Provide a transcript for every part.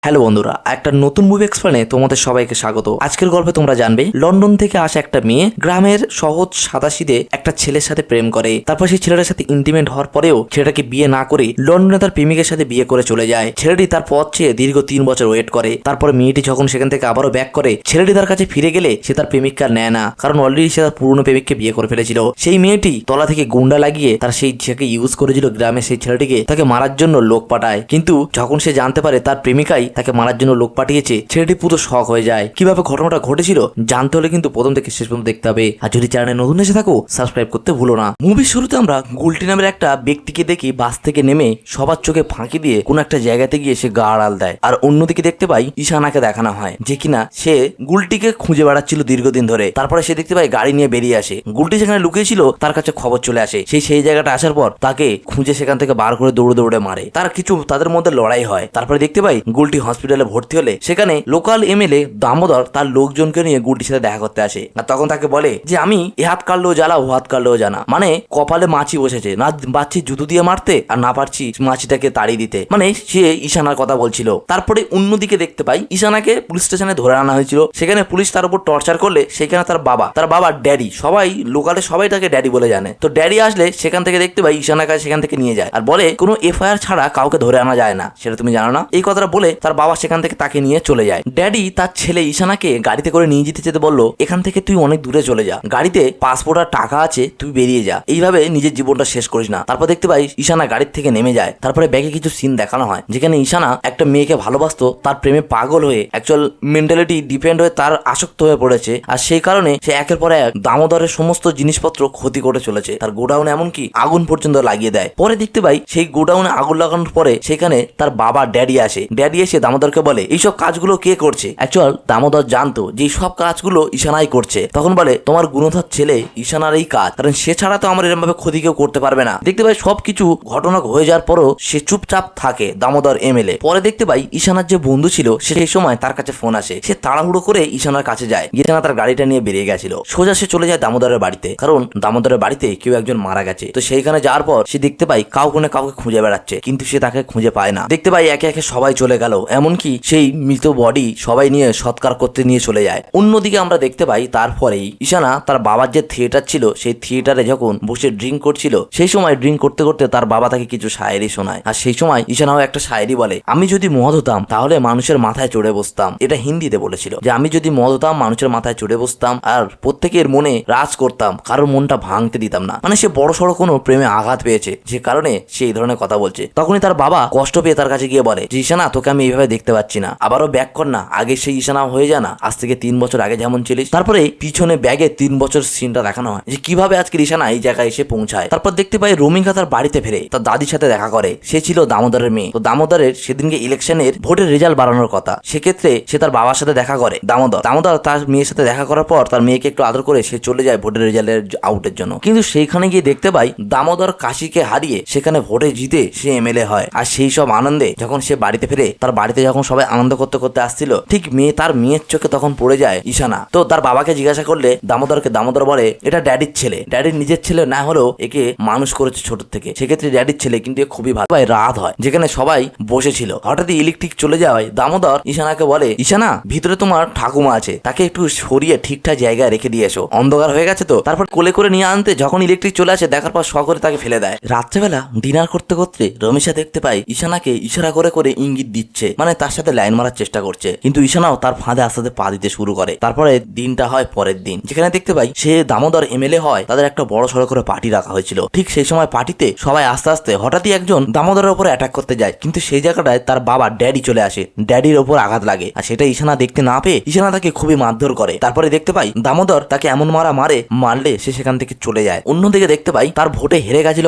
Hello বন্ধুরা, একটা নতুন মুভি এক্সপ্লেনে তোমাদের সবাইকে স্বাগত। আজকের গল্পে তোমরা জানবে লন্ডন থেকে আসা একটা মেয়ে গ্রামের সহজ সাদাসিধে একটা ছেলের সাথে প্রেম করে। তারপর সেই ছেলেটার সাথে ইন্টিমেট হওয়ার পরেও ছেলেটাকে বিয়ে না করে লন্ডনে তার প্রেমিকের সাথে বিয়ে করে চলে যায়। ছেলেটি তার পথ চেয়ে দীর্ঘ 3 বছর ওয়েট করে। তারপরে মেয়েটি যখন সেখান থেকে আবারও ব্যাক করে, ছেলেটি তার কাছে ফিরে গেলে সে তার প্রেমিককে আর নেয় না, কারণ অলরেডি সে তার পুরনো প্রেমিককে বিয়ে করে ফেলেছিল। সেই মেয়েটি তলা থেকে গুন্ডা লাগিয়ে তার সেই ছেলেকে ইউজ করেছিল গ্রামে সেই ছেলেটিকে তাকে মারার জন্য লোক পাঠায়। কিন্তু যখন সে জানতে পারে তার প্রেমিকাই তাকে মারার জন্য লোক পাঠিয়েছে, ছেলেটি পুরো শক হয়ে যায়। কিভাবে ঘটনাটা ঘটেছিল জানতে হলে কিন্তু প্রথম থেকে শেষ পর্যন্ত দেখতে হবে। আর যদি চ্যানেলে নতুন এসে থাকো সাবস্ক্রাইব করতে ভুলো না। মুভির শুরুতে আমরা গুলটি নামের একটা ব্যক্তিকে দেখি বাস থেকে নেমে সবার চোখে ফাঁকি দিয়ে কোন একটা জায়গাতে গিয়ে সে গা আড়াল দেয়। আর অন্যদিকে দেখতে পাই ঈশানাকে দেখানো হয় যে কিনা সে গুলটিকে খুঁজে বেড়াচ্ছিল দীর্ঘদিন ধরে। তারপরে সে দেখতে পাই গাড়ি নিয়ে বেরিয়ে আসে। গুলটি যেখানে লুকিয়েছিল তার কাছে খবর চলে আসে। সেই জায়গাটা আসার পর তাকে খুঁজে সেখান থেকে বার করে দৌড়ে দৌড়ে মারে। তাদের মধ্যে লড়াই হয়। তারপরে দেখতে পাই গুলটি হসপিটালে ভর্তি হলে সেখানে লোকাল এমএলএ দামোদর তার লোকজনকে নিয়ে গুলটির সাথে দেখা করতে আসে। আর তখন তাকে বলে যে আমি এ হাত কাটলেও জ্বালা ও হাত কাটলেও জানা, মানে কপালে মাছি বসেছে, না পাচ্ছি জুতো দিয়ে মারতে আর না পারছি মাছিটাকে তাড়িয়ে দিতে, মানে সে ঈশানার কথা বলছিল। তারপরে অন্যদিকে দেখতে পাই ঈশানাকে পুলিশ স্টেশনে ধরে আনা হয়েছিল। সেখানে পুলিশ তার উপর টর্চার করলে সেখানে তার বাবা ড্যাডি, সবাই লোকালে সবাই তাকে ড্যাডি বলে জানে। তো ড্যাডি আসলে সেখান থেকে দেখতে পাই ঈশানাকে সেখান থেকে নিয়ে যায় আর বলে কোনো এফআইআর ছাড়া কাউকে ধরে আনা যায় না, সেটা তুমি জানো না। এই কথাটা বলে তার বাবা সেখান থেকে তাকে নিয়ে চলে যায়। ড্যাডি তার ছেলে ঈশানাকে গাড়িতে করে নিয়ে যেতে বললো এখান থেকে তুই অনেক দূরে চলে যা, গাড়িতে পাসপোর্ট আর টাকা আছে, তুই বেরিয়ে যা, এইভাবে নিজের জীবনটা শেষ করিস না। তারপর দেখতে পাই ঈশানা গাড়ির থেকে নেমে যায়। তারপরে ব্যাগে কিছু সিন দেখানো হয় যেখানে ঈশানা একটা মেয়েকে ভালোবাসতো, তার প্রেমে পাগল হয়ে অ্যাকচুয়াল মেন্টালিটি ডিপেন্ড হয়ে তার আসক্ত হয়ে পড়েছে। আর সেই কারণে সে একের পর এক দামোদরের সমস্ত জিনিসপত্র ক্ষতি করে চলেছে। তার গোডাউনে এমনকি আগুন পর্যন্ত লাগিয়ে দেয়। পরে দেখতে পাই সেই গোডাউনে আগুন লাগানোর পরে সেখানে তার বাবা ড্যাডি আসে। ড্যাডি এসে দামোদরকে বলে এইসব কাজগুলো কে করছে। অ্যাকচুয়াল দামোদর জানতো যে সব কাজগুলো ঈশানাই করছে। তখন বলে তোমার গুণধর ছেলে ঈশানার এই কাজ, কারণ সে ছাড়া তো আমার এরকম ভাবে ক্ষতি কেউ করতে পারবে না। দেখতে পাই সবকিছু ঘটনা হয়ে যাওয়ার পরও সে চুপচাপ থাকে দামোদর এমএলএ। পরে দেখতে পাই ঈশানার যে বন্ধু ছিল সেই সময় তার কাছে ফোন আসে। সে তাড়াহুড়ো করে ঈশানার কাছে যায়। ঈশানা তার গাড়িটা নিয়ে বেরিয়ে গেছিল। সোজা সে চলে যায় দামোদরের বাড়িতে, কারণ দামোদরের বাড়িতে কেউ একজন মারা গেছে। তো সেইখানে যাওয়ার পর সে দেখতে পাই কাউকে খুঁজে বেড়াচ্ছে, কিন্তু সে তাকে খুঁজে পায় না। দেখতে পাই একে একে সবাই চলে গেল, এমনকি সেই মৃত বডি সবাই নিয়ে সৎকার করতে নিয়ে চলে যায়। অন্যদিকে আমরা দেখতে পাই তারপরেই ঈশানা তার বাবার যে থিয়েটার ছিল সেই থিয়েটারে যখন বসে ড্রিঙ্ক করছিল, সেই সময় ড্রিঙ্ক করতে করতে তার বাবা তাকে কিছু শায়েরি শোনায়। আর সেই সময় ঈশানাও একটা শায়েরি বলে, আমি যদি মদ হতাম তাহলে মানুষের মাথায় চড়ে বসতাম। এটা হিন্দিতে বলেছিল যে আমি যদি মদ হতাম মানুষের মাথায় চড়ে বসতাম আর প্রত্যেকের মনে রাজ করতাম, কারোর মনটা ভাঙতে দিতাম না। মানে সে বড় সড়ো কোনো প্রেমে আঘাত পেয়েছে, যে কারণে সে এই ধরনের কথা বলছে। তখনই তার বাবা কষ্ট পেয়ে তার কাছে গিয়ে বলে যে ঈশানা তোকে আমি এইভাবে দেখতে পাচ্ছি না, আবারও ব্যাক কর না, আগে সেই ঈশানা হয়ে যায় না, আজ থেকে 3 বছর আগে যেমন ছিলিস। তারপরে পিছনে ব্যাগে 3 বছর সিনটা দেখানো হয় যে কিভাবে আজকে ঈশানা এই জায়গায় এসে পৌঁছায়। তারপর দেখতে পাই রোমিকা তার বাড়িতে ফেরে তার দাদির সাথে দেখা করে। সে ছিল দামোদরের মেয়ে। তো দামোদরের সেদিনকে ইলেকশনের ভোটের রেজাল্ট বাড়ানোর কথা, সেক্ষেত্রে সে তার বাবার সাথে দেখা করে। দামোদর তার মেয়ের সাথে দেখা করার পর তার মেয়েকে একটু আদর করে সে চলে যায় ভোটের রেজাল্টের আউটের জন্য। কিন্তু সেইখানে গিয়ে দেখতে পাই দামোদর কাশিকে হারিয়ে সেখানে ভোটে জিতে সে এমএলএ হয়। আর সেই সব আনন্দে যখন সে বাড়িতে ফেরে, তার বাড়িতে যখন সবাই আনন্দ করতে করতে আসছিল, ঠিক তার মেয়ের চোখে তখন পড়ে যায় ঈশানা। তো তার বাবাকে জিজ্ঞাসা করলে দামোদর বলে এটা ড্যাডির ছেলে, ড্যাডির নিজের ছেলে না হলেও একে মানুষ করেছে ছোট থেকে, সেক্ষেত্রে ড্যাডির ছেলে, কিন্তু এ খুবই ভালো। রাত হয় যেখানে সবাই বসেছিল, হঠাৎই ইলেকট্রিক চলে যাওয়ায় দামোদর ঈশানাকে বলে ঈশানা ভিতরে তোমার ঠাকুমা আছে, তাকে একটু সরিয়ে ঠিকঠাক জায়গায় রেখে দিয়ে এসো, অন্ধকার হয়ে গেছে তো। তারপর কোলে করে নিয়ে আনতে যখন ইলেকট্রিক চলে আসে দেখার পর শখ করে তাকে ফেলে দেয়। রাত্রেবেলা ডিনার করতে করতে রমেশা দেখতে পাই ঈশানাকে ইশারা করে করে ইঙ্গিত দিচ্ছে, মানে তার সাথে লাইন মারার চেষ্টা করছে, কিন্তু ঈশানাও তার ফাঁদে আস্তে আস্তে পা দিতে শুরু করে। তারপরে দিনটা হয় পরের দিন, যেখানে দেখতে পাই সে দামোদর এমএলএ হয়। তাদের একটা বড় সড়ো করে পার্টি রাখা হয়েছিল। ঠিক সেই সময় পার্টিতে সবাই আস্তে আস্তে হঠাৎই একজন দামোদরের উপরে অ্যাটাক করতে যায়, কিন্তু সেই জায়গাটায় তার বাবা ড্যাডি চলে আসে। ড্যাডির ওপর আঘাত লাগে আর সেটা ঈশানা দেখতে না পেয়ে ঈশানা তাকে খুবই মারধর করে। তারপরে দেখতে পাই দামোদর তাকে এমন মারলে সে সেখান থেকে চলে যায়। অন্যদিকে দেখতে পাই তার ভোটে হেরে গেছিল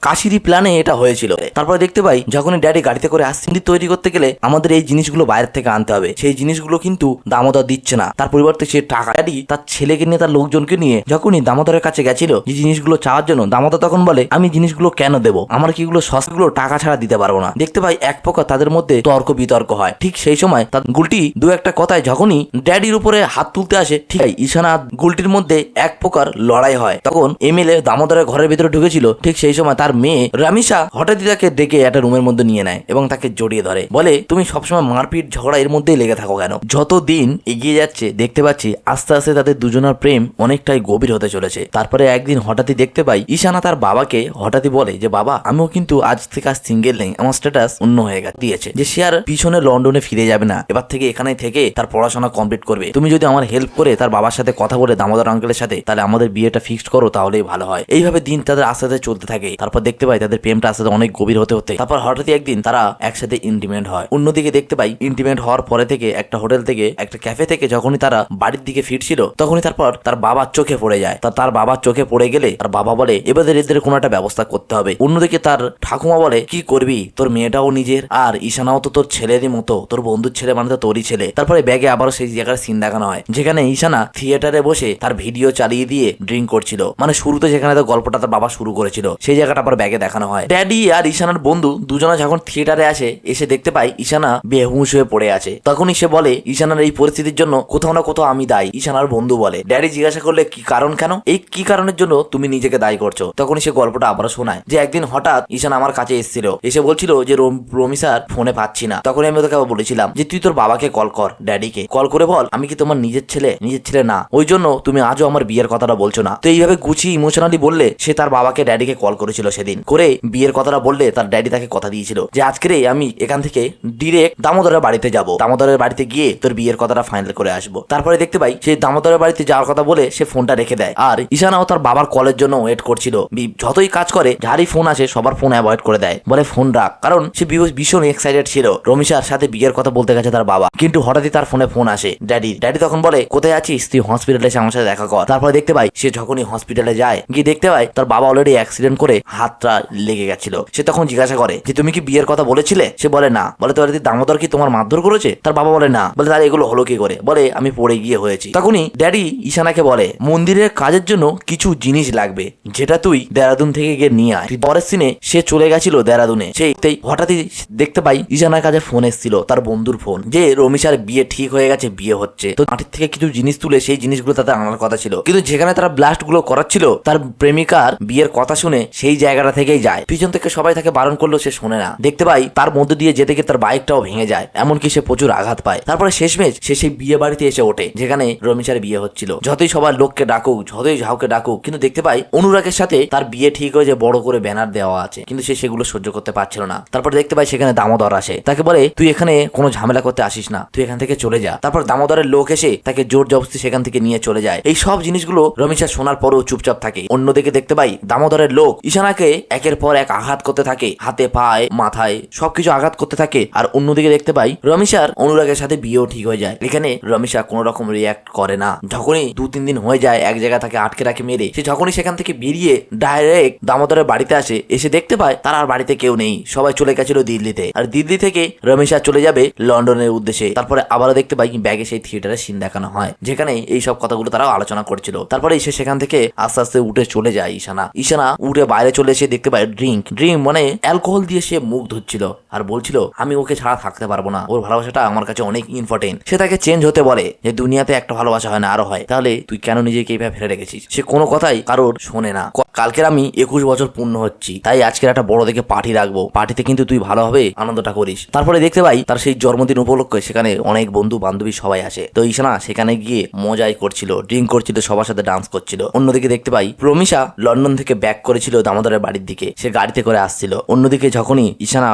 কাশিরই প্ল্যানে এটা হয়েছিল। তারপরে দেখতে পাই যখনই ড্যাডি গাড়িতে করে আসছে তৈরি করতে গেলে আমাদের এই জিনিসগুলো বাইরে থেকে আনতে হবে, সেই জিনিসগুলো কিন্তু দামোদর দিচ্ছে না, তার পরিবর্তে সে টাকা। ড্যাডি তার ছেলেকে নিয়ে তার লোকজনকে নিয়ে যখনই দামোদরের কাছে গেছিল যে জিনিসগুলো চাওয়ার জন্য, দামোদর তখন বলে আমি জিনিসগুলো কেন দেবো, আমার কি এগুলো সস্তাগুলো টাকা ছাড়া দিতে পারবো না। দেখতে পাই এক প্রকার তাদের মধ্যে তর্ক বিতর্ক হয়। ঠিক সেই সময় তার গুলটি দু একটা কথায় যখনই ড্যাডির উপরে হাত তুলতে আসে, ঠিক ঈশানা গুলটির মধ্যে এক প্রকার লড়াই হয়। তখন এমএলএ দামোদরের ঘরের ভিতরে ঢুকেছিল। ঠিক সেই সময় তার মেয়ে রামিসা হঠাৎই তাকে ডেকে একটা রুমের মধ্যে নিয়ে নেয় এবং তাকে জড়িয়ে ধরে, বলে তুমি তুমি সবসময় মারপিট ঝগড়া এর মধ্যেই লেগে থাকো কেন? যত দিন এগিয়ে যাচ্ছে দেখতে পাচ্ছি আস্তে আস্তে তাদের দুজনের প্রেম অনেকটাই গভীর হতে চলেছে। তারপরে একদিন হঠাৎই দেখতে পাই ঈশানা তার বাবাকে হঠাৎই বলে যে বাবা, আমিও কিন্তু আজ থেকে আর সিঙ্গেল নেই, আমার স্ট্যাটাস অন্য হয়ে দিয়েছে, যে সে আর পিছনে লন্ডনে ফিরে যাবে না, এবার থেকে এখানে থেকে তার পড়াশোনা কমপ্লিট করবে। তুমি যদি আমার হেল্প করে তার বাবার সাথে কথা বলে দামোদর আঙ্কেলের সাথে তাহলে আমাদের বিয়েটা ফিক্সড করো, তাহলেই ভালো হয়। এইভাবে দিন তাদের আস্তে আস্তে চলতে থাকে। তারপর দেখতে পাই তাদের প্রেমটা আস্তে আস্তে অনেক গভীর হতে হতে তারপর হঠাৎই একদিন তারা একসাথে ইন্টিমেট হয়। অন্যদিকে দেখতে পাই ইন্টিমেট হওয়ার পরে থেকে একটা হোটেল থেকে একটা ক্যাফে থেকে যখনই তারা বাড়ির দিকে ফিরছিল তখনই তারপর তার বাবার চোখে পড়ে যায়। তার বাবার চোখে পড়ে গেলে তার বাবা বলে এবারে এদের কোনো একটা ব্যবস্থা করতে হবে। অন্যদিকে তার ঠাকুমা বলে কি করবি, তোর মেয়েটাও নিজের আর ঈশানাও তো তোর ছেলেরই মতো, তোর বন্ধুর ছেলে মানে তো তোরই ছেলে। তারপরে ব্যাগে আবারও সেই জায়গার সিন দেখানো হয় যেখানে ঈশানা থিয়েটারে বসে তার ভিডিও চালিয়ে দিয়ে ড্রিঙ্ক করছিল। মানে শুরুতে যেখানে তার গল্পটা তার বাবা শুরু করেছিল সেই জায়গাটা আবার ব্যাগে দেখানো হয়। ড্যাডি আর ঈশানার বন্ধু দুজনে যখন থিয়েটারে আসে এসে দেখতে পাই ঈশানা বেহুশ হয়ে পড়ে আছে। তখনই সে বলে ঈশানার এই পরিস্থিতির জন্য কোথাও না কোথাও আমি দায়ী। ঈশানার বন্ধু বলে, ড্যাডি জিজ্ঞাসা করলে কি কারণ, কেন এই কি কারণের জন্য তুমি নিজেকে দায়ী করছো? তখনই সে গল্পটা আবারও শোনায় যে একদিন হঠাৎ ঈশানা আমার কাছে এসেছিল, এসে বলছিল যে রমি স্যার ফোনে পাচ্ছি না। তখন আমি তোকে বলেছিলাম যে তুই তোর বাবাকে কল কর, ড্যাডিকে কল করে বল আমি কি তোমার নিজের ছেলে না, ওই জন্য তুমি আজও আমার বিয়ের কথাটা বলছো না। তো এইভাবে গুছিয়ে ইমোশনালি বললে সে তার বাবাকে ড্যাডিকে কল করেছিল সেদিন, করে বিয়ের কথাটা বললে তার ড্যাডি তাকে কথা দিয়েছিল যে আজকের আমি এখান থেকে ডিরেক্ট দামোদরের বাড়িতে যাব, দামোদরের বাড়িতে গিয়ে তোর বিয়ের কথাটা ফাইনাল করে আসবো। তারপরে দেখতে পাই সেই দামোদরের বাড়িতে যাওয়ার কথা বলে সে ফোনটা রেখে দেয়। আর ঈশানাও তার বাবার কলের জন্য ওয়েট করছিল। যতই কাজ করে যারই ফোন আসে সবার ফোন অ্যাভয়েড করে দেয়, বলে ফোন রাখ, কারণ সে ভীষণ এক্সাইটেড ছিল রমিশার সাথে বিয়ের কথা বলতে গেছে তার বাবা। কিন্তু হঠাৎই তার ফোনে ফোন আসে ড্যাডি তখন বলে কোথায় আছিস তুই, হসপিটালে এসে আমার সাথে দেখা কর। তারপরে দেখতে পাই সে যখনই হসপিটালে যায় গিয়ে দেখতে পাই তার বাবা অলরেডি অ্যাক্সিডেন্ট করে হাতটা লেগে গেছিল। সে তখন জিজ্ঞাসা করে যে তুমি কি বিয়ের কথা বলেছিলে? সে বলে না। বলে তোর দামোদর কি তোমার মারধর করেছে? তার বাবা বলে না। বলে তার এগুলো হলো কি করে? বলে আমি পড়ে গিয়ে হয়েছি। তখনই ড্যাডি ঈশানাকে বলে মন্দিরের কাজের জন্য কিছু জিনিস লাগবে যেটা তুই দেরাদুন থেকে গিয়ে নিয়ে আয়। পরের সিনে সে চলে গেছিল দেরাদুনে। সেই হঠাৎই দেখতে পাই ঈশানার কাছে ফোন এসেছিল তার বন্ধুর ফোন, যে রমিশার বিয়ে ঠিক হয়ে গেছে, বিয়ে হচ্ছে। তো মাটির থেকে কিছু জিনিস তুলে সেই জিনিসগুলো তাদের আনার কথা ছিল, কিন্তু যেখানে তারা ব্লাস্ট গুলো করাচ্ছিল তার প্রেমিকার বিয়ের কথা শুনে সেই জায়গাটা থেকেই যায়। পিছন থেকে সবাই তাকে বারণ করলো, সে শোনে না। দেখতে পাই তার মধ্যে দিয়ে যেতে গিয়ে তার বাইকটাও ভেঙে যায়, এমনকি সে প্রচুর আঘাত পায়। তারপরে শেষমেশ সে সেই বিয়ে বাড়িতে এসে ওঠে যেখানে রমিশার বিয়ে হচ্ছিল। যতই সবার লোককে ডাকুক, যতই ঝাউকে ডাকুক, কিন্তু দেখতে পাই অনুরাগের সাথে তার বিয়ে ঠিক হয়ে যে বড় করে ব্যানার দেওয়া আছে, কিন্তু সে সেগুলো সহ্য করতে পারছিল না। তারপর দেখতে পাই সেখানে দামোদর আসে, তাকে বলে তুই এখানে কোনো ঝামেলা করতে আসিস না, তুই এখান থেকে চলে যা। তারপর দামোদরের লোক এসে তাকে জোর জবরদস্তি সেখান থেকে নিয়ে চলে যায়। এই সব জিনিসগুলো রমিশা শোনার পরেও চুপচাপ থাকে। অন্যদিকে দেখতে পাই দামোদরের লোক ঈশানাকে একের পর এক আঘাত করতে থাকে, হাতে পায়ে মাথায় সবকিছু আঘাত করতে থাকে। আর অন্যদিকে দেখতে পাই রমিশার অনুরাগের সাথে বিয়েও ঠিক হয়ে যায়। এখানে রমিশা কোনো রকম রিয়াক্ট করে না। যখনই 2-3 দিন হয়ে যায় এক জায়গা তাকে আটকে রাখে মেরে, সে যখনই সেখান থেকে বেরিয়ে ডাইরেক্ট দামোদরের বাড়িতে আসে, এসে দেখতে পায় তার আর বাড়িতে কেউ নেই, সবাই চলে গেছিল দিল্লিতে। আর দিল্লি থেকে রমিশা চলে যাবে লন্ডনের উদ্দেশ্যে। তারপরে আবারও দেখতে পাই ব্যাগে সেই থিয়েটারের সিন দেখানো হয় যেখানে এই সব কথাগুলো তারাও আলোচনা করছিল। তারপরে এসে সেখান থেকে আস্তে আস্তে উঠে চলে যায় ঈশানা উঠে বাইরে চলে এসে দেখতে পায় ড্রিঙ্ক মানে অ্যালকোহল দিয়ে সে মুখ ধুচ্ছিল আর বলছিল আমি ওকে ছাড়া থাকতে পারবো না, ওর ভালোবাসাটা আমার কাছে অনেক ইম্পর্টেন্ট। সে তাকে চেঞ্জ হতে বলে যে দুনিয়াতে একটা ভালোবাসা হয় না, আরো হয়, তাহলে তুই কেন নিজেকে এইভাবে ফেলে রেখেছিস? সে কোনো কথাই কারোর শোনে না। কালকের আমি 21 বছর পূর্ণ হচ্ছি, তাই আজকের একটা বড় দেখে পার্টি রাখবো, পার্টিতে কিন্তু তুই ভালোভাবে আনন্দটা করিস। তারপরে দেখতে পাই তার সেই জন্মদিন উপলক্ষে সেখানে অনেক বন্ধু বান্ধবী সবাই আসে। তো ঈশানা সেখানে গিয়ে মজাই করছিল, ড্রিঙ্ক করছিল, সবার সাথে ডান্স করছিল। অন্যদিকে দেখতে পাই রমিশা লন্ডন থেকে ব্যাক করেছিল দামোদরের বাড়ির দিকে, সে গাড়িতে করে আসছিল। অন্যদিকে যখনই ঈশানা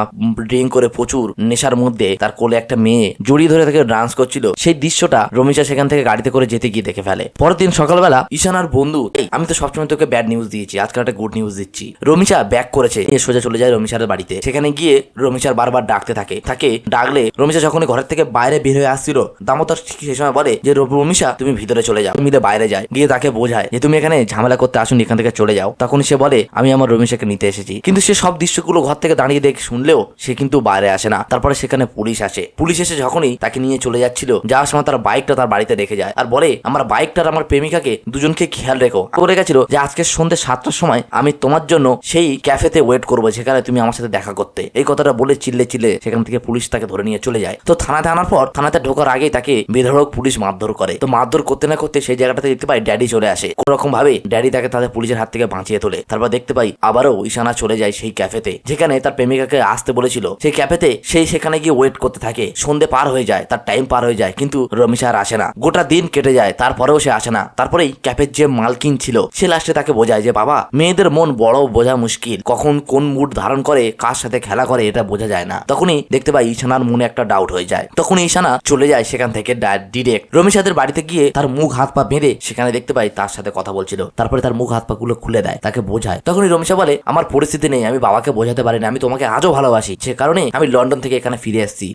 ড্রিঙ্ক করে প্রচুর নেশার মধ্যে তার কোলে একটা মেয়ে জড়িয়ে ধরে তাকে ডান্স করছিল, সেই দৃশ্যটা রমিশা সেখান থেকে গাড়িতে করে যেতে গিয়ে দেখে ফেলে। পরের দিন সকালবেলা ঈশানার বন্ধু, আমি তো সবসময় তোকে ব্যাড নিউজ দিয়েছি, আজকে একটা গুড নিউজ দিচ্ছি। রমিশা ব্যাক করেছে, সোজা চলে যায় রমিশার বাড়িতে। সেখানে গিয়ে রমিশার বারবার ডাকতে থাকে, তাকে ডাকলে রমিশা যখনই ঘরের থেকে বাইরে বের হয়ে আসছিল দামোদর সেই সময় বলে যে রমিশা তুমি ভিতরে চলে যাও, মিলে বাইরে যায়। গিয়ে তাকে বোঝায় যে তুমি এখানে ঝামেলা করতে আসুন, এখান থেকে চলে যাও। তখনই সে বলে আমি আমার রমিশাকে নিতে এসেছি। কিন্তু সে সব দৃশ্যগুলো ঘর থেকে দাঁড়িয়ে দেখে শুনলেও সে কিন্তু বাইরে আসে না। তারপরে সেখানে পুলিশ আসে। পুলিশ এসে যখনই তাকে নিয়ে চলে যাচ্ছিল, যাওয়ার সময় তার বাইকটা তার বাড়িতে রেখে যায় আর বলে আমার বাইকটার আমার প্রেমিকাকে দুজনকে খেয়াল রেখো। বলে গেছিল যে আজকে সন্ধ্যে 7টার সময় আমি তোমার জন্য সেই ক্যাফেতে ওয়েট করবো যেখানে তুমি আমার সাথে দেখা করতে। এই কথাটা বলে চিল্লে সেখান থেকে পুলিশ তাকে ধরে নিয়ে চলে যায়। তো থানাতে আনার পর থানাতে ঢোকার আগেই তাকে বেধড়ক পুলিশ মারধর করে। তো মারধর করতে না করতে সেই জায়গাটাতে দেখতে পাই ড্যাডি চলে আসে। কোন রকম ভাবে ড্যাডি তাকে তাদের পুলিশের হাত থেকে বাঁচিয়ে তোলে। তারপর দেখতে পাই আবারও ঈশানা চলে যায় সেই ক্যাফেতে যেখানে তার প্রেমিকাকে আসতে বলেছিল। সেই ক্যাফেতে সেই সেখানে গিয়ে ওয়েট করতে থাকে। সন্ধে পার হয়ে যায়, তার টাইম পার হয়ে যায়, কিন্তু রমিশা আর আসে না। গোটা দিন কেটে যায়, তারপরেও সে আসে না। তারপরেই ক্যাফের যে মালকিন ছিল সে লাস্টে তাকে বোঝায় যে বাবা, মেয়েদের মন বড় বোঝা মুশকিল, কখন কোন মুড ধারণ করে, কার সাথে খেলা করে এটা বোঝা যায় না। তখনই দেখতে পাই ঈশানার মনে একটা ডাউট হয়ে যায়। তখন ঈশানা চলে যায় সেখান থেকে ডিরেক্ট রমিশাদের বাড়িতে গিয়ে তার মুখ হাত পা বেঁধে সেখানে দেখতে পাই তার সাথে কথা বলছিল। তারপরে তার মুখ হাত পা গুলো খুলে দেয়, তাকে বোঝায়। তখনই রমিশা বলে আমার পরিস্থিতি নেই, আমি বাবাকে বোঝাতে পারি না, আমি তোমাকে আজও ভালোবাসি, সে কারণে আমি লন্ডন থেকে এখানে ফিরে এসেছি।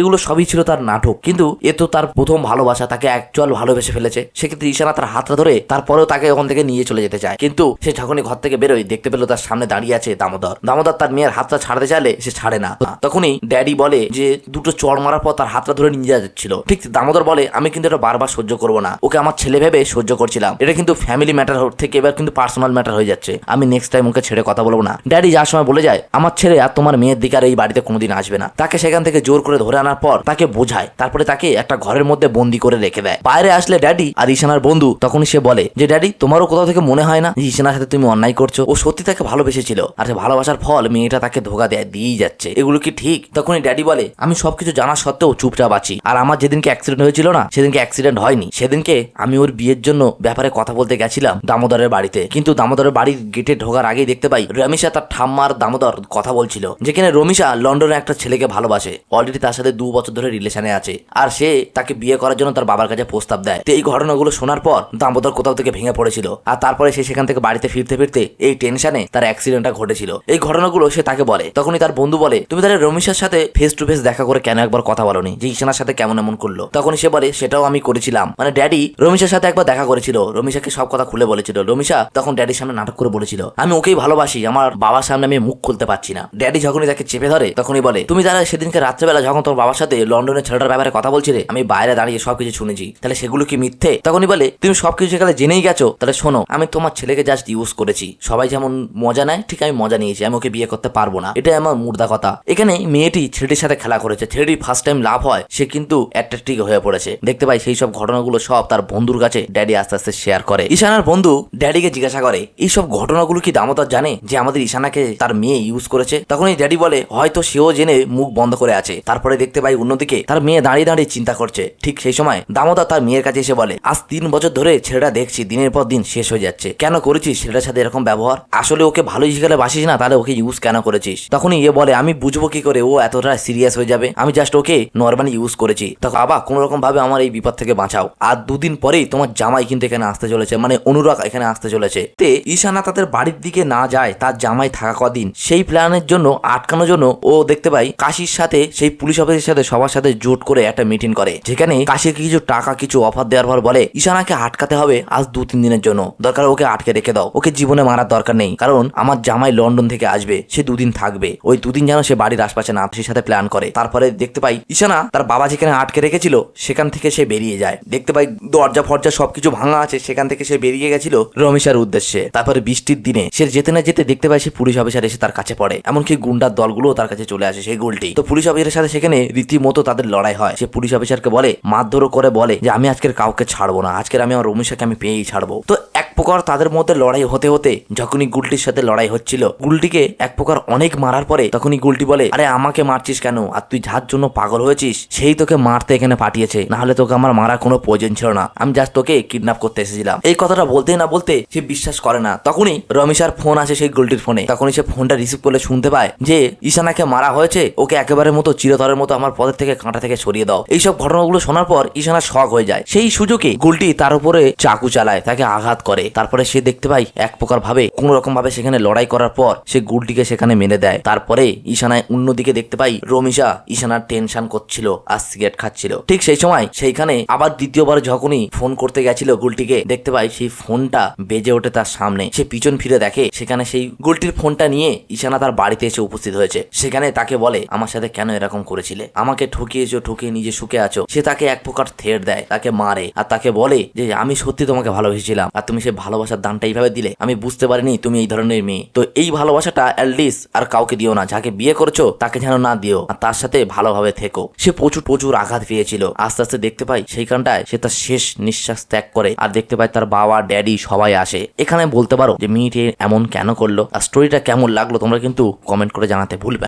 এগুলো সবই ছিল তার নাটক, কিন্তু এ তো তার প্রথম ভালোবাসা, তাকে অ্যাকচুয়াল ভালোবেসে ফেলেছে। সেক্ষেত্রে ঈশানা তার হাতটা ধরে তারপরেও তাকে ওখান থেকে নিয়ে চলে যেতে চায়, কিন্তু সে যখনই ঘর থেকে বেরোয় দেখতে পেল তার সামনে দাঁড়িয়ে আছে দামোদর। দামোদর তার মেয়ের হাতটা ছাড়তে চাইলে সে ছাড়ে না। তখনই ড্যাডি বলে যে দুটো চড় মারার পর তার হাতটা ধরে নিয়ে যাচ্ছিল। ঠিক দামোদর বলে আমি কিন্তু এটা বারবার সহ্য করবো না, ওকে আমার ছেলে ভেবে সহ্য করছিলাম, এটা কিন্তু ফ্যামিলি ম্যাটার থেকে এবার কিন্তু পার্সোনাল ম্যাটার হয়ে যাচ্ছে, আমি নেক্সট টাইম ওকে ছেড়ে কথা বলবো না। ড্যাডি যার সময় বলে যায় আমার ছেলে আর তোমার মেয়ের দিকে আর এই বাড়িতে কোনোদিন আসবে না। তাকে সেখান থেকে জোর করে ধরে আনার পর তাকে বোঝায়, তারপরে তাকে একটা ঘরের মধ্যে বন্দি করে রেখে দেয়। বাইরে আসলে ড্যাডি আর ঈশানার বন্ধু, তখনই সে বলে যে ড্যাডি তোমারও কোথাও থেকে মনে হয় না যে ঈশানার সাথে তুমি অন্যায় করছো? ও সত্যি তাকে ভালোবেসেছিল, আর সে ভালোবাসার ফল মেয়েটা তাকে ধোকা দিয়েই যাচ্ছে, এগুলো কি ঠিক? তখনই ড্যাডি বলে আমি সবকিছু জানা সত্ত্বেও চুপচাপ আছি, আর আমার যেদিনকে অ্যাক্সিডেন্ট হয়েছিল না, সেদিনকে অ্যাক্সিডেন্ট হয়নি, সেদিনকে আমি ওর বিয়ের জন্য ব্যাপারে কথা বলতে গেছিলাম দামোদরের বাড়িতে, কিন্তু দামোদরের বাড়ির গেটে ঢোকার আগেই দেখতে পাই রমিশা তার ঠাম্মার দামোদর কথা বলছিল, যেখানে রমিশা লন্ডনে একটা ছেলেকে ভালোবাসে, অলরেডি তার সাথে 2 বছর ধরে রিলেশনে আছে, আর সে তাকে বিয়ে করার জন্য তার বাবার কাছে প্রস্তাব দেয়। তো এই ঘটনাগুলো শোনার পর দামোদর কোথাও থেকে ভেঙে পড়েছিল, আর তারপরে সে সেখান থেকে বাড়িতে ফিরতে ফিরতে এই টেনশনে তার অ্যাক্সিডেন্টটা ঘটেছিল। এই ঘটনাগুলো সে তাকে বলে। তখনই তার বন্ধু বলে তুমি তাহলে রমিশার সাথে ফেস টু ফেস দেখা করে কেন একবার কথা বলনি, যে ঈশানার সাথে কেমন এমন করলো? তখন সে বলে সেটাও আমি করেছিলাম, মানে ড্যাডি রমিশার সাথে একবার দেখা করেছিল, রমিশাকে সব কথা খুলে বলেছিল। রমিশা তখন ড্যাডির সামনে নাটক করে বলেছিল আমি ওকেই ভালোবাসি, আমার বাবার সামনে আমি মুখ খুলতে পারছি না। ড্যাডি যখনই তাকে চেপে ধরে তখনই বলে তুমি তাহলে সেদিনকে রাত্রেবেলা যখন তোর বাবার সাথে লন্ডনের ছেলেটার ব্যাপারে কথা বলছিলে, আমি বাইরে দাঁড়িয়ে সবকিছু শুনেছি, তাহলে সেগুলো কি মিথ্যে? তখনই বলে তুমি সবকিছু সেখানে জেনেই গেছো, তাহলে শোনো আমি তোমার ছেলেকে জাস্ট ইউজ করেছি, সবাই যেমন মজা নেয় ঠিক আমি মজা নিয়েছি, আমি ওকে বিয়ে করতে পারবো না, এটাই আমার মুর্দা কথা। এখানে মেয়েটি ছেলেটির সাথে খেলা করেছে, ছেলেটি ফার্স্ট টাইম লাভ হয়, সে কিন্তু অ্যাট্রাক্টিভ হয়ে পড়েছে। দেখতে পাই সেই সব ঘটনাগুলো সব তার বন্ধুর কাছে ড্যাডি আস্তে আস্তে শেয়ার করে। ঈশানার বন্ধু ড্যাডিকে জিজ্ঞাসা করে এইসব ঘটনাগুলো কি দামোদর জানে যে আমাদের ঈশানাকে তার মেয়ে ইউজ করেছে? তখনই ড্যাডি বলে হয়তো সেও জেনে মুখ বন্ধ করে আছে। তারপরে দেখতে পাই অন্যদিকে তার মেয়ে দাঁড়িয়ে দাঁড়িয়ে চিন্তা করছে। ঠিক সেই সময় দামোদর তার মেয়ের কাছে এসে বলে আজ 3 বছর ধরে ছেলেটা দেখছি দিনের পর দিন শেষ হয়ে যাচ্ছে, কেন করেছিস ছেলেটার সাথে এরকম ব্যবহার? আসলে ওকে ভালো শিখালে বাসিস না, তাহলে ওকে ইউজ কেন করেছিস? তখনই এ বলে আমি বুঝবো কি করে ও এতটা সিরিয়াস হয়ে যাবে, আমি জাস্ট ওকে নর্মালি ইউজ করেছি। তখন বাবা কোন রকম ভাবে আমার এই বিপদ থেকে বাঁচাও, আর 2 দিন পরেই তোমার জামাই কিন্তু এখানে আসতে চলেছে, মানে অনুরাগ এখানে আসতে চলেছে। তে ঈশানা তাদের বাড়ির দিকে না যায়, তার জামাই থাকা কদিন সেই প্ল্যানের জন্য আটকানোর জন্য ও দেখতে পাই কাশির সাথে সেই পুলিশ অফিসের সাথে সবার সাথে জোট করে একটা মিটিং করে, যেখানে কাশিকে কিছু টাকা কিছু অফার দেওয়ার পর বলে ঈশানাকে আটকাতে হবে আজ 2-3 দিনের জন্য, দরকার ওকে আটকে রেখে দাও, ওকে জীবনে মারার দরকার নেই, কারণ আমার জামাই লন্ডন থেকে আসবে, সে 2 দিন থাকবে, ওই 2 দিন যেন সে বাড়ির আশপাশে না সেই সাথে প্ল্যান করে। তারপরে দেখতে পাই ঈশানা তার বাবা যেখানে আটকে রেখেছিল সেখান থেকে সে বেরিয়ে যায়। দেখতে পাই দরজা ফরজা সবকিছু ভাঙা আছে, সেখান থেকে সে বেরিয়ে গেছিল রমিশার উদ্দেশ্যে। তারপরে বৃষ্টির দিনে সে যেতে না যেতে দেখতে পাই সে পুলিশ অফিসার এসে তার কাছে পড়ে, এমনকি গুন্ডার দলগুলো তার কাছে চলে আসে সেই গোলটি। তো পুলিশ অফিসারের সাথে সেখানে রীতিমতো তাদের লড়াই হয়। সে পুলিশ অফিসারকে বলে মারধরও করে বলে যে আমি আজকের কাউকে ছাড়বো না, আজকের আমি আমার রমিশাকে আমি পেয়েই ছাড়বো। তো এক প্রকার তাদের মধ্যে লড়াই হতে হতে যখনই গুলটির সাথে লড়াই হচ্ছিল, গুলটিকে এক প্রকার অনেক মারার পরে তখনই গুলটি বলে আরে আমাকে মারছিস কেন, আর তুই যার জন্য পাগল হয়েছিস সেই তোকে মারতে এখানে পাঠিয়েছে, না হলে তোকে আমার মারা কোনো প্রয়োজন ছিল না, আমি জাস্ট তোকে কিডন্যাপ করতে এসেছিলাম। এই কথাটা বলতেই না বলতে সে বিশ্বাস করে না। তখনই রমিশার ফোন আসে সেই গুলটির ফোনে, তখনই সে ফোনটা রিসিভ করলে শুনতে পায় যে ঈশানাকে মারা হয়েছে, ওকে একেবারে মতো চিরতরের মতো আমার পদের থেকে কাঁটা থেকে সরিয়ে দাও। এইসব ঘটনাগুলো শোনার পর ঈশানা শক হয়ে যায়। সেই সুযোগে গুলটি তার উপরে চাকু চালায়, তাকে আঘাত করে। তারপরে সে দেখতে পাই এক প্রকার ভাবে কোন রকম ভাবে সেখানে লড়াই করার পর সে গুলটিকে সেখানে মেরে দেয়। তারপরে ঈশানায় অন্যদিকে দেখতে পাই রমিশা ঈশানার টেনশন করছিল আর সিগারেট খাচ্ছিল। ঠিক সেই সময় সেইখানে আবার দ্বিতীয়বার যখনই ফোন করতে গেছিল গুলটিকে, দেখতে পাই সেই ফোনটা বেজে ওঠে তার সামনে। সে পিছন ফিরে দেখে সেখানে সেই গুলটির ফোনটা নিয়ে ঈশানা তার বাড়িতে এসে উপস্থিত হয়েছে। সেখানে তাকে বলে আমার সাথে কেন এরকম করেছিলে, আমাকে ঠকিয়েছো, ঠকিয়ে নিজে সুখে আছো। সে তাকে এক প্রকার থেট দেয়, তাকে মারে, আর তাকে বলে যে আমি সত্যি তোমাকে ভালোবেসেছিলাম, আর তুমি সে ভালোবাসার দানটা এইভাবে দিলে, আমি বুঝতে পারিনি তুমি এই ধরনের মেয়ে। তো এই ভালোবাসাটা অ্যাটলিস্ট আর কাউকে দিও না, যাকে বিয়ে করেছো তাকে যেন না দিও, আর তার সাথে ভালোভাবে থেকো। সে প্রচুর আঘাত পেয়েছিল। আস্তে আস্তে দেখতে পাই সেইখানটায় সে তার শেষ নিঃশ্বাস ত্যাগ করে, আর দেখতে পাই তার বাবা ড্যাডি সবাই আসে। এখানে বলতে পারো যে মেয়েটি এমন কেন করলো, আর স্টোরিটা কেমন লাগলো তোমরা কিন্তু কমেন্ট করে জানাতে ভুলবে।